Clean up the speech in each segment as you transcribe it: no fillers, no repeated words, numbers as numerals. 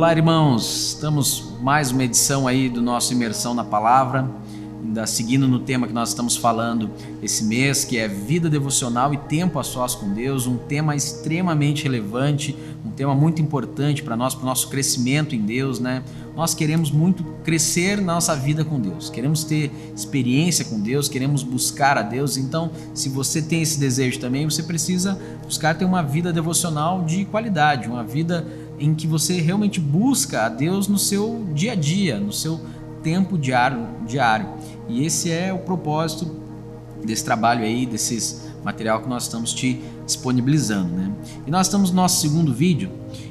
Olá, irmãos, estamos mais uma edição aí do nosso Imersão na Palavra, ainda seguindo no tema que nós estamos falando esse mês, que é vida devocional e tempo a sós com Deus, um tema extremamente relevante, um tema muito importante para nós, para o nosso crescimento em Deus, né? Nós queremos muito crescer na nossa vida com Deus, queremos ter experiência com Deus, queremos buscar a Deus. Então, se você tem esse desejo também, você precisa buscar ter uma vida devocional de qualidade, uma vida em que você realmente busca a Deus no seu dia a dia, no seu tempo diário. E esse é o propósito desse trabalho aí, desses material que nós estamos te disponibilizando, né? E nós estamos no nosso segundo vídeo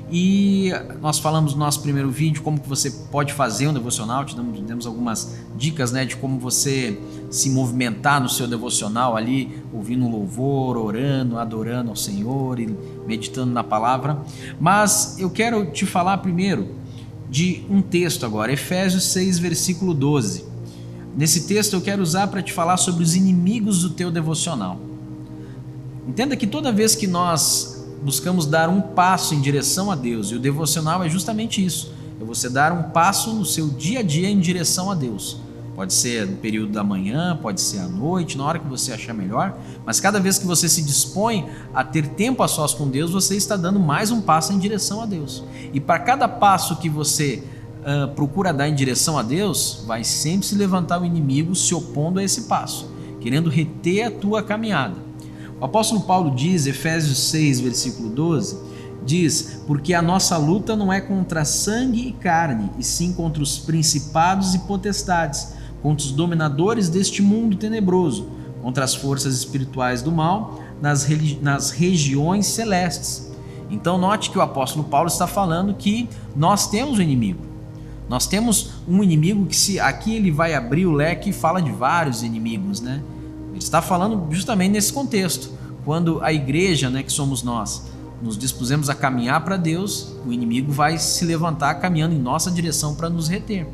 e nós falamos no nosso primeiro vídeo como que você pode fazer um devocional, te demos algumas dicas, né, de como você se movimentar no seu devocional ali, ouvindo um louvor, orando, adorando ao Senhor e meditando na palavra. Mas eu quero te falar primeiro de um texto agora, Efésios 6, versículo 12. Nesse texto eu quero usar para te falar sobre os inimigos do teu devocional. Entenda que toda vez que nós buscamos dar um passo em direção a Deus, e o devocional é justamente isso, é você dar um passo no seu dia a dia em direção a Deus. Pode ser no período da manhã, pode ser à noite, na hora que você achar melhor, mas cada vez que você se dispõe a ter tempo a sós com Deus, você está dando mais um passo em direção a Deus. E para cada passo que você procura dar em direção a Deus, vai sempre se levantar o inimigo se opondo a esse passo, querendo reter a tua caminhada. O apóstolo Paulo diz, Efésios 6, versículo 12, diz: porque a nossa luta não é contra sangue e carne, e sim contra os principados e potestades, contra os dominadores deste mundo tenebroso, contra as forças espirituais do mal nas regiões celestes. Então note que o apóstolo Paulo está falando que nós temos um inimigo. Nós temos um inimigo que aqui ele vai abrir o leque e fala de vários inimigos, né? Ele está falando justamente nesse contexto, quando a igreja, né, que somos nós, nos dispusemos a caminhar para Deus, o inimigo vai se levantar caminhando em nossa direção para nos reter.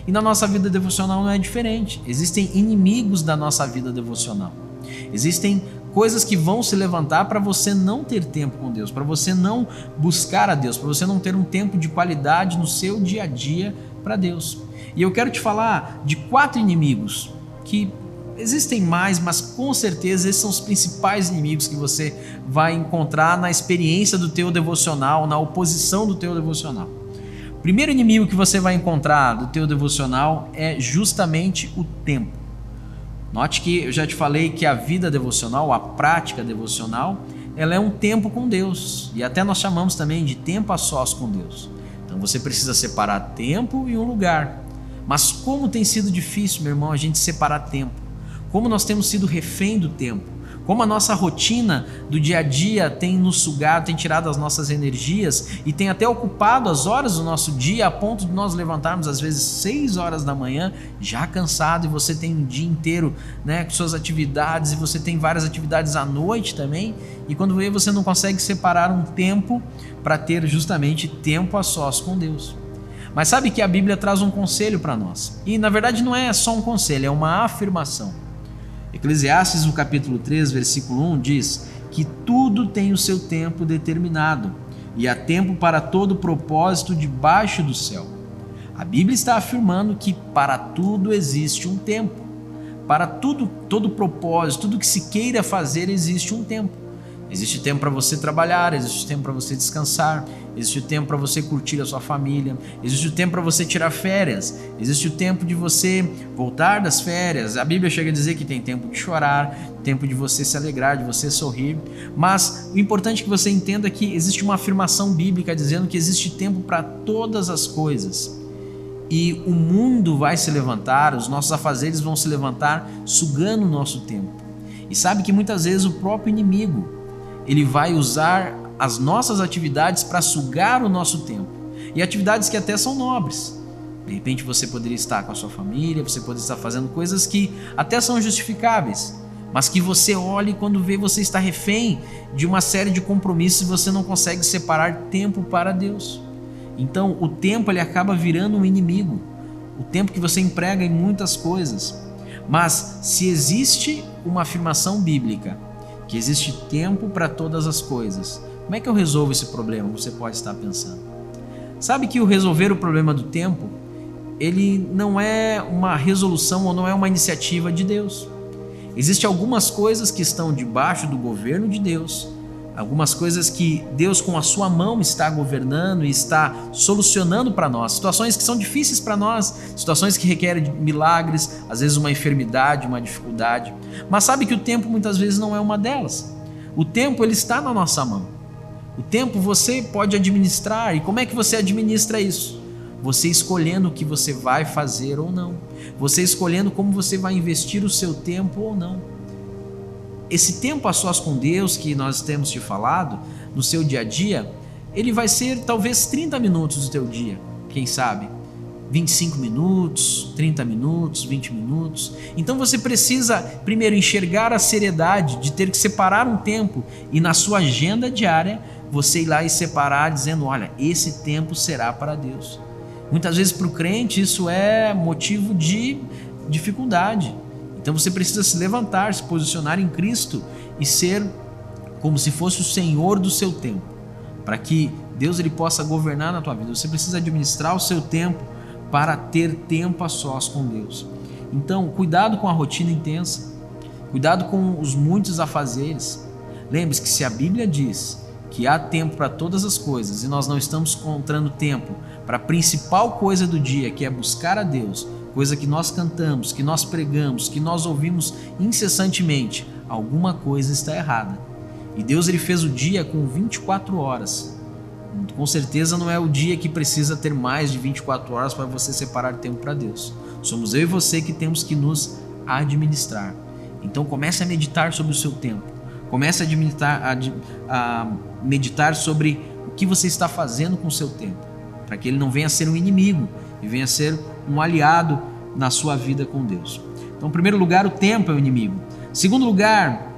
E na nossa vida devocional não é diferente. Existem inimigos da nossa vida devocional. Existem coisas que vão se levantar para você não ter tempo com Deus, para você não buscar a Deus, para você não ter um tempo de qualidade no seu dia a dia para Deus. E eu quero te falar de 4 inimigos que existem mais, mas com certeza esses são os principais inimigos que você vai encontrar na experiência do teu devocional, na oposição do teu devocional. O primeiro inimigo que você vai encontrar do teu devocional é justamente o tempo. Note que eu já te falei que a vida devocional, a prática devocional, ela é um tempo com Deus. E até nós chamamos também de tempo a sós com Deus. Então você precisa separar tempo e um lugar. Mas como tem sido difícil, meu irmão, a gente separar tempo. Como nós temos sido refém do tempo, como a nossa rotina do dia a dia tem nos sugado, tem tirado as nossas energias e tem até ocupado as horas do nosso dia a ponto de nós levantarmos às vezes 6 horas da manhã, já cansado, e você tem um dia inteiro, né, com suas atividades, e você tem várias atividades à noite também, e quando vê você não consegue separar um tempo para ter justamente tempo a sós com Deus. Mas sabe que a Bíblia traz um conselho para nós, e na verdade não é só um conselho, é uma afirmação. Eclesiastes, no capítulo 3, versículo 1, diz que tudo tem o seu tempo determinado e há tempo para todo propósito debaixo do céu. A Bíblia está afirmando que para tudo existe um tempo. Para tudo, todo propósito, tudo que se queira fazer, existe um tempo. Existe tempo para você trabalhar, existe tempo para você descansar, existe tempo para você curtir a sua família, existe o tempo para você tirar férias, existe o tempo de você voltar das férias. A Bíblia chega a dizer que tem tempo de chorar, tempo de você se alegrar, de você sorrir, mas o importante é que você entenda que existe uma afirmação bíblica dizendo que existe tempo para todas as coisas. E o mundo vai se levantar, os nossos afazeres vão se levantar sugando o nosso tempo. E sabe que muitas vezes o próprio inimigo, ele vai usar as nossas atividades para sugar o nosso tempo. E atividades que até são nobres. De repente você poderia estar com a sua família, você poderia estar fazendo coisas que até são justificáveis, mas que você olha e quando vê você está refém de uma série de compromissos e você não consegue separar tempo para Deus. Então o tempo ele acaba virando um inimigo. O tempo que você emprega em muitas coisas. Mas se existe uma afirmação bíblica que existe tempo para todas as coisas, como é que eu resolvo esse problema? Você pode estar pensando. Sabe que o resolver o problema do tempo, ele não é uma resolução ou não é uma iniciativa de Deus. Existem algumas coisas que estão debaixo do governo de Deus, algumas coisas que Deus com a sua mão está governando e está solucionando para nós, situações que são difíceis para nós, situações que requerem milagres, às vezes uma enfermidade, uma dificuldade. Mas sabe que o tempo muitas vezes não é uma delas. O tempo ele está na nossa mão. O tempo você pode administrar. E como é que você administra isso? Você escolhendo o que você vai fazer ou não. Você escolhendo como você vai investir o seu tempo ou não. Esse tempo a sós com Deus que nós temos te falado, no seu dia a dia, ele vai ser talvez 30 minutos do teu dia, quem sabe? 25 minutos, 30 minutos, 20 minutos. Então você precisa primeiro enxergar a seriedade de ter que separar um tempo e na sua agenda diária você ir lá e separar dizendo, olha, esse tempo será para Deus. Muitas vezes para o crente isso é motivo de dificuldade. Então você precisa se levantar, se posicionar em Cristo e ser como se fosse o Senhor do seu tempo, para que Deus ele possa governar na tua vida. Você precisa administrar o seu tempo para ter tempo a sós com Deus. Então, cuidado com a rotina intensa, cuidado com os muitos afazeres. Lembre-se que se a Bíblia diz que há tempo para todas as coisas e nós não estamos encontrando tempo para a principal coisa do dia, que é buscar a Deus, coisa que nós cantamos, que nós pregamos, que nós ouvimos incessantemente, alguma coisa está errada. E Deus ele fez o dia com 24 horas. Com certeza não é o dia que precisa ter mais de 24 horas para você separar tempo para Deus. Somos eu e você que temos que nos administrar. Então comece a meditar sobre o seu tempo. Comece a meditar sobre o que você está fazendo com o seu tempo, para que ele não venha a ser um inimigo e venha a ser um aliado na sua vida com Deus. Então, em primeiro lugar, o tempo é o inimigo. Em segundo lugar,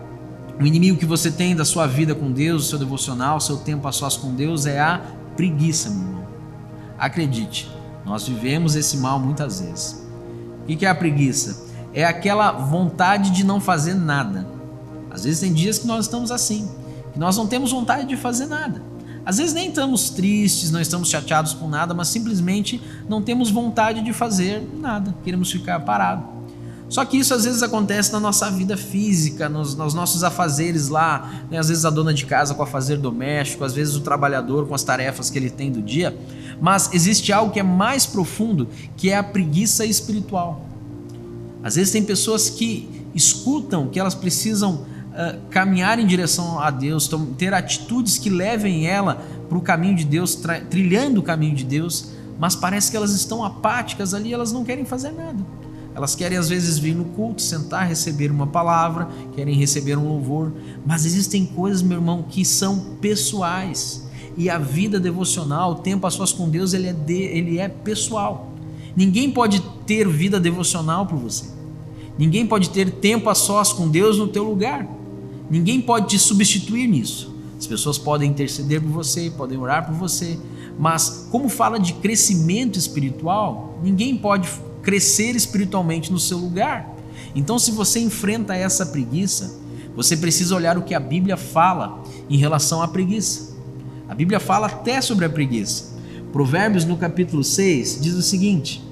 o inimigo que você tem da sua vida com Deus, o seu devocional, o seu tempo a sós com Deus é a preguiça, meu irmão. Acredite, nós vivemos esse mal muitas vezes. O que é a preguiça? É aquela vontade de não fazer nada. Às vezes tem dias que nós estamos assim, que nós não temos vontade de fazer nada. Às vezes nem estamos tristes, não estamos chateados com nada, mas simplesmente não temos vontade de fazer nada, queremos ficar parados. Só que isso às vezes acontece na nossa vida física, nos nossos afazeres lá, né? Às vezes a dona de casa com o afazer doméstico, às vezes o trabalhador com as tarefas que ele tem do dia, mas existe algo que é mais profundo, que é a preguiça espiritual. Às vezes tem pessoas que escutam que elas precisam caminhar em direção a Deus, ter atitudes que levem ela para o caminho de Deus, trilhando o caminho de Deus, mas parece que elas estão apáticas ali, elas não querem fazer nada. Elas querem às vezes vir no culto, sentar, receber uma palavra, querem receber um louvor, mas existem coisas, meu irmão, que são pessoais, e a vida devocional, o tempo a sós com Deus, ele é pessoal. Ninguém pode ter vida devocional por você, ninguém pode ter tempo a sós com Deus no teu lugar. Ninguém pode te substituir nisso. As pessoas podem interceder por você, podem orar por você, mas como fala de crescimento espiritual, ninguém pode crescer espiritualmente no seu lugar. Então, se você enfrenta essa preguiça, você precisa olhar o que a Bíblia fala em relação à preguiça. A Bíblia fala até sobre a preguiça. Provérbios no capítulo 6 diz o seguinte,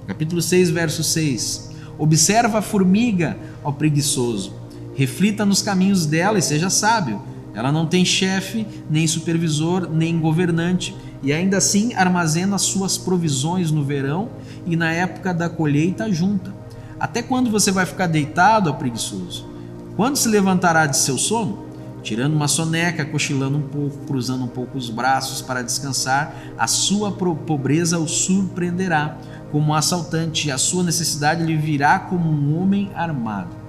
capítulo 6, verso 6: observa a formiga, ó preguiçoso, reflita nos caminhos dela e seja sábio. Ela não tem chefe, nem supervisor, nem governante, e ainda assim armazena suas provisões no verão e na época da colheita junta. Até quando você vai ficar deitado, ó preguiçoso? Quando se levantará de seu sono? Tirando uma soneca, cochilando um pouco, cruzando um pouco os braços para descansar, a sua pobreza o surpreenderá como um assaltante, e a sua necessidade lhe virá como um homem armado.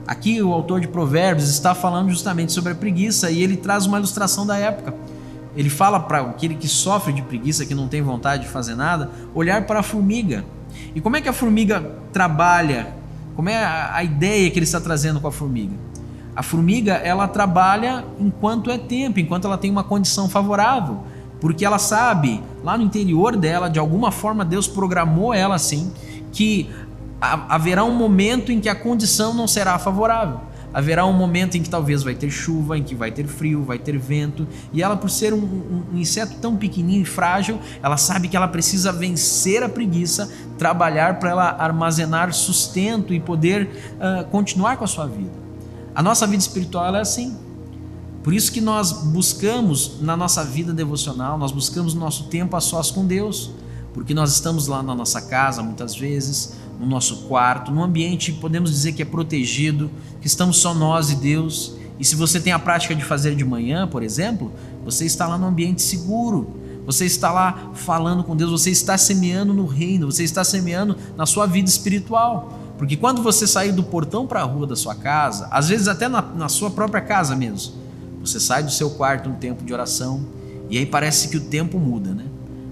Aqui o autor de Provérbios está falando justamente sobre a preguiça e ele traz uma ilustração da época. Ele fala para aquele que sofre de preguiça, que não tem vontade de fazer nada, olhar para a formiga. E como é que a formiga trabalha? Como é a ideia que ele está trazendo com a formiga? A formiga, ela trabalha enquanto é tempo, enquanto ela tem uma condição favorável, porque ela sabe, lá no interior dela, de alguma forma Deus programou ela assim, que haverá um momento em que a condição não será favorável, haverá um momento em que talvez vai ter chuva, em que vai ter frio, vai ter vento, e ela, por ser um inseto tão pequenininho e frágil, ela sabe que ela precisa vencer a preguiça, trabalhar para ela armazenar sustento e poder continuar com a sua vida. A nossa vida espiritual ela é assim. Por isso que nós buscamos na nossa vida devocional, nós buscamos o nosso tempo a sós com Deus, porque nós estamos lá na nossa casa muitas vezes, no nosso quarto, num ambiente podemos dizer que é protegido, que estamos só nós e Deus. E se você tem a prática de fazer de manhã, por exemplo, você está lá num ambiente seguro, você está lá falando com Deus, você está semeando no reino, você está semeando na sua vida espiritual. Porque quando você sair do portão para a rua da sua casa, às vezes até na sua própria casa mesmo, você sai do seu quarto um tempo de oração e aí parece que o tempo muda, né?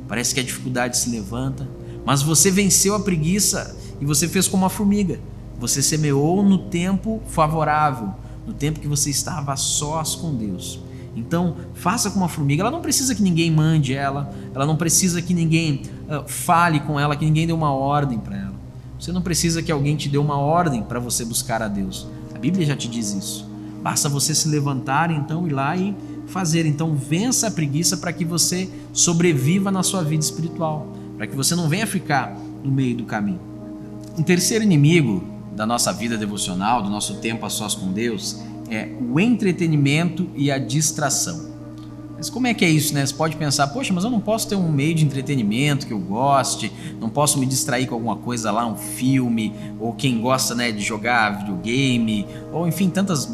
Parece que a dificuldade se levanta, mas você venceu a preguiça e você fez como uma formiga. Você semeou no tempo favorável, no tempo que você estava a sós com Deus. Então, faça como uma formiga. Ela não precisa que ninguém mande ela não precisa que ninguém fale com ela, que ninguém dê uma ordem para ela. Você não precisa que alguém te dê uma ordem para você buscar a Deus. A Bíblia já te diz isso. Basta você se levantar, então, ir lá e fazer. Então, vença a preguiça para que você sobreviva na sua vida espiritual, para que você não venha ficar no meio do caminho. Um terceiro inimigo da nossa vida devocional, do nosso tempo a sós com Deus, é o entretenimento e a distração. Mas como é que é isso, né? Você pode pensar, poxa, mas eu não posso ter um meio de entretenimento que eu goste, não posso me distrair com alguma coisa lá, um filme, ou quem gosta, né, de jogar videogame, ou enfim, tantas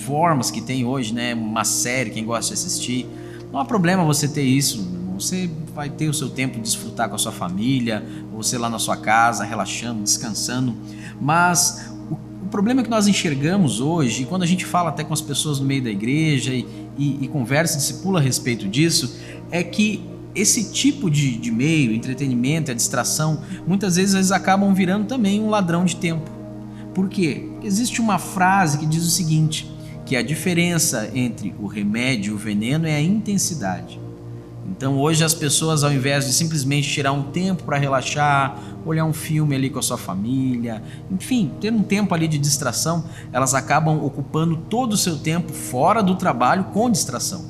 formas que tem hoje, né? Uma série, quem gosta de assistir. Não há problema você ter isso, você vai ter o seu tempo de desfrutar com a sua família, ou você lá na sua casa, relaxando, descansando, mas o problema que nós enxergamos hoje, e quando a gente fala até com as pessoas no meio da igreja e conversa, discipula a respeito disso, é que esse tipo de meio, entretenimento, a distração, muitas vezes eles acabam virando também um ladrão de tempo. Por quê? Existe uma frase que diz o seguinte, que a diferença entre o remédio e o veneno é a intensidade. Então hoje as pessoas, ao invés de simplesmente tirar um tempo para relaxar, olhar um filme ali com a sua família, enfim, ter um tempo ali de distração, elas acabam ocupando todo o seu tempo fora do trabalho com distração.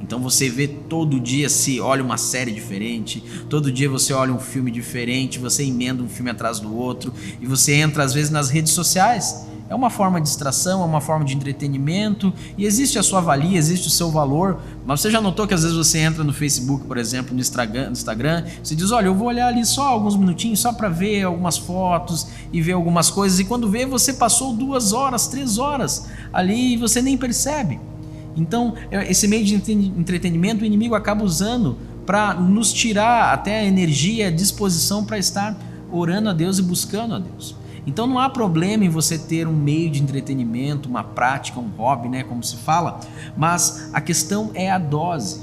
Então você vê todo dia, se olha uma série diferente, todo dia você olha um filme diferente, você emenda um filme atrás do outro e você entra às vezes nas redes sociais. É uma forma de distração, é uma forma de entretenimento e existe a sua valia, existe o seu valor, mas você já notou que às vezes você entra no Facebook, por exemplo, no Instagram, você diz, olha, eu vou olhar ali só alguns minutinhos, só para ver algumas fotos e ver algumas coisas, e quando vê você passou 2 horas, 3 horas ali e você nem percebe. Então esse meio de entretenimento o inimigo acaba usando para nos tirar até a energia, a disposição para estar orando a Deus e buscando a Deus. Então não há problema em você ter um meio de entretenimento, uma prática, um hobby, né, como se fala, mas a questão é a dose.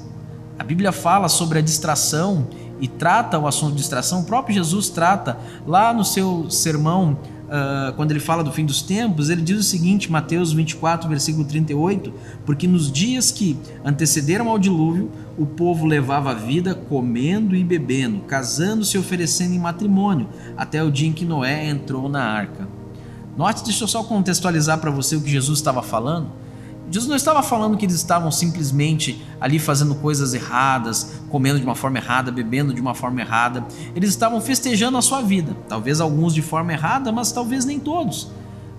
A Bíblia fala sobre a distração e trata o assunto de distração, o próprio Jesus trata lá no seu sermão, quando ele fala do fim dos tempos, ele diz o seguinte, Mateus 24, versículo 38, porque nos dias que antecederam ao dilúvio, o povo levava a vida comendo e bebendo, casando-se e oferecendo em matrimônio, até o dia em que Noé entrou na arca. Note, deixa eu só contextualizar para você o que Jesus estava falando. Jesus não estava falando que eles estavam simplesmente ali fazendo coisas erradas, comendo de uma forma errada, bebendo de uma forma errada. Eles estavam festejando a sua vida, talvez alguns de forma errada, mas talvez nem todos.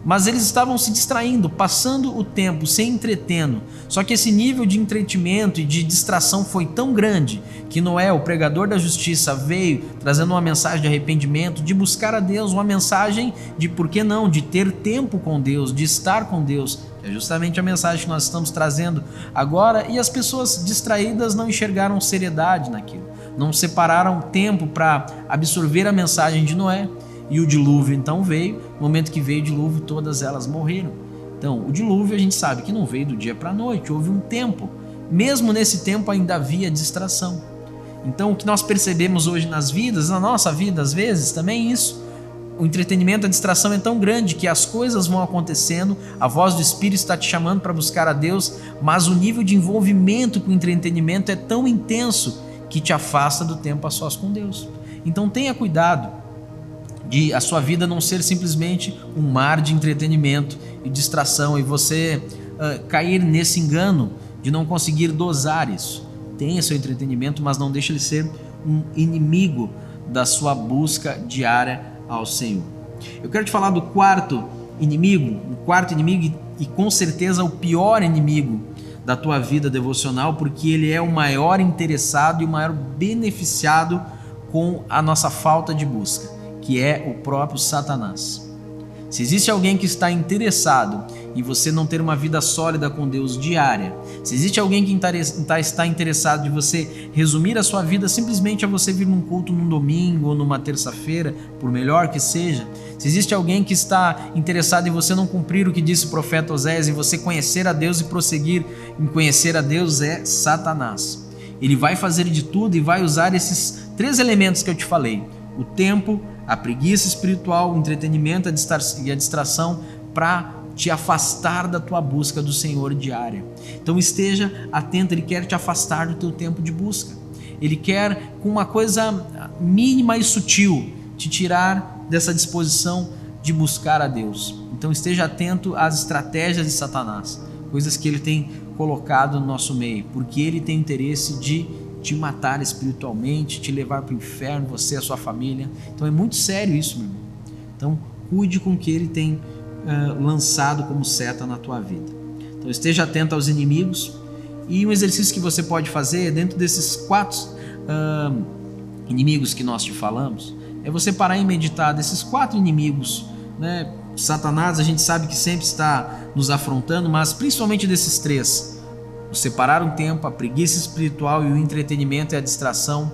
Mas eles estavam se distraindo, passando o tempo, se entretendo. Só que esse nível de entretenimento e de distração foi tão grande que Noé, o pregador da justiça, veio trazendo uma mensagem de arrependimento, de buscar a Deus, uma mensagem de, por que não, de ter tempo com Deus, de estar com Deus. É justamente a mensagem que nós estamos trazendo agora, e as pessoas distraídas não enxergaram seriedade naquilo, não separaram tempo para absorver a mensagem de Noé. E o dilúvio então veio, no momento que veio o dilúvio todas elas morreram. Então o dilúvio a gente sabe que não veio do dia para a noite, houve um tempo, mesmo nesse tempo ainda havia distração. Então o que nós percebemos hoje nas vidas, na nossa vida às vezes também é isso, o entretenimento, a distração é tão grande que as coisas vão acontecendo, a voz do Espírito está te chamando para buscar a Deus, mas o nível de envolvimento com o entretenimento é tão intenso que te afasta do tempo a sós com Deus. Então tenha cuidado. de a sua vida não ser simplesmente um mar de entretenimento e distração e você cair nesse engano de não conseguir dosar isso. Tenha seu entretenimento, mas não deixe ele ser um inimigo da sua busca diária ao Senhor. Eu quero te falar do quarto inimigo, e com certeza o pior inimigo da tua vida devocional, porque ele é o maior interessado e o maior beneficiado com a nossa falta de busca, que é o próprio Satanás. Se existe alguém que está interessado em você não ter uma vida sólida com Deus diária, se existe alguém que está interessado em você resumir a sua vida simplesmente a você vir num culto num domingo ou numa terça-feira, por melhor que seja, se existe alguém que está interessado em você não cumprir o que disse o profeta Oséias, em você conhecer a Deus e prosseguir em conhecer a Deus, é Satanás. Ele vai fazer de tudo e vai usar esses 3 elementos que eu te falei: o tempo, a preguiça espiritual, o entretenimento e a distração, para te afastar da tua busca do Senhor diária. Então esteja atento, ele quer te afastar do teu tempo de busca. Ele quer, com uma coisa mínima e sutil, te tirar dessa disposição de buscar a Deus. Então esteja atento às estratégias de Satanás, coisas que ele tem colocado no nosso meio, porque ele tem interesse de te matar espiritualmente, te levar para o inferno, você e a sua família. Então é muito sério isso, meu irmão. Então cuide com o que ele tem lançado como seta na tua vida. Então esteja atento aos inimigos, e um exercício que você pode fazer dentro desses 4 inimigos que nós te falamos, é você parar e meditar desses 4 inimigos, né? Satanás, a gente sabe que sempre está nos afrontando, mas principalmente desses 3: o separar um tempo, a preguiça espiritual e o entretenimento e a distração.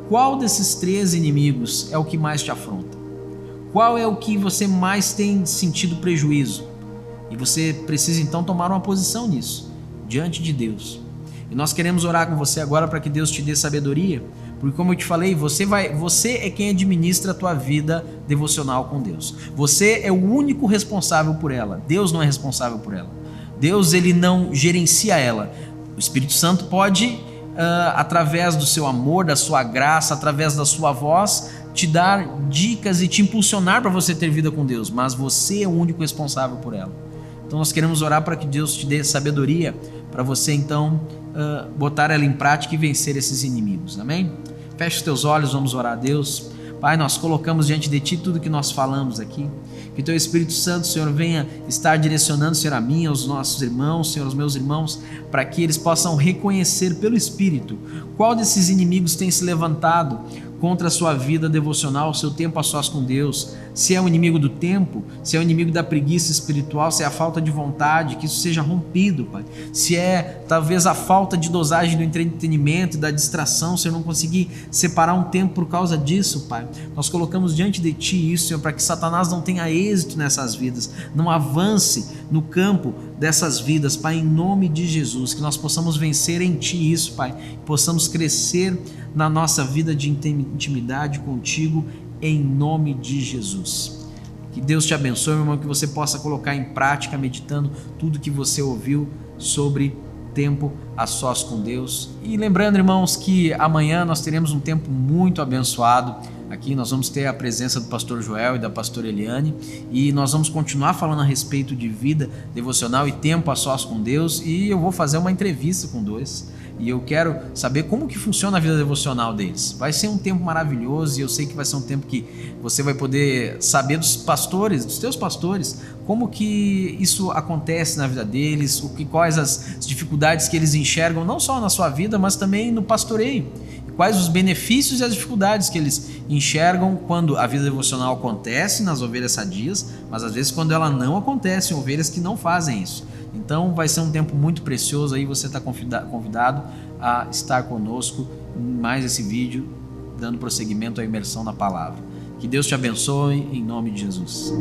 Qual desses 3 inimigos é o que mais te afronta? Qual é o que você mais tem sentido prejuízo? E você precisa então tomar uma posição nisso, diante de Deus. E nós queremos orar com você agora para que Deus te dê sabedoria, porque como eu te falei, você é quem administra a tua vida devocional com Deus. Você é o único responsável por ela. Deus não é responsável por ela. Deus, ele não gerencia ela. O Espírito Santo pode, através do seu amor, da sua graça, através da sua voz, te dar dicas e te impulsionar para você ter vida com Deus, mas você é o único responsável por ela. Então nós queremos orar para que Deus te dê sabedoria para você então botar ela em prática e vencer esses inimigos, amém? Feche os teus olhos, vamos orar a Deus. Pai, nós colocamos diante de Ti tudo que nós falamos aqui, que Teu Espírito Santo, Senhor, venha estar direcionando, Senhor, a mim, aos nossos irmãos, Senhor, aos meus irmãos, para que eles possam reconhecer pelo Espírito qual desses inimigos tem se levantado contra a sua vida devocional, o seu tempo a sós com Deus. Se é o inimigo do tempo, se é o inimigo da preguiça espiritual, se é a falta de vontade, que isso seja rompido, Pai. Se é talvez a falta de dosagem do entretenimento e da distração, se eu não conseguir separar um tempo por causa disso, Pai, nós colocamos diante de Ti isso, Senhor, para que Satanás não tenha êxito nessas vidas, não avance no campo dessas vidas, Pai, em nome de Jesus, que nós possamos vencer em Ti isso, Pai, possamos crescer na nossa vida de intimidade contigo, em nome de Jesus. Que Deus te abençoe, meu irmão, que você possa colocar em prática, meditando tudo que você ouviu sobre tempo a sós com Deus. E lembrando, irmãos, que amanhã nós teremos um tempo muito abençoado. Aqui nós vamos ter a presença do pastor Joel e da pastora Eliane, e nós vamos continuar falando a respeito de vida devocional e tempo a sós com Deus, e eu vou fazer uma entrevista com 2, e eu quero saber como que funciona a vida devocional deles. Vai ser um tempo maravilhoso, e eu sei que vai ser um tempo que você vai poder saber dos pastores, dos teus pastores, como que isso acontece na vida deles, quais as dificuldades que eles enxergam, não só na sua vida, mas também no pastoreio. Quais os benefícios e as dificuldades que eles enxergam quando a vida devocional acontece nas ovelhas sadias, mas às vezes quando ela não acontece em ovelhas que não fazem isso. Então vai ser um tempo muito precioso aí, você está convidado a estar conosco em mais esse vídeo, dando prosseguimento à imersão na palavra. Que Deus te abençoe em nome de Jesus.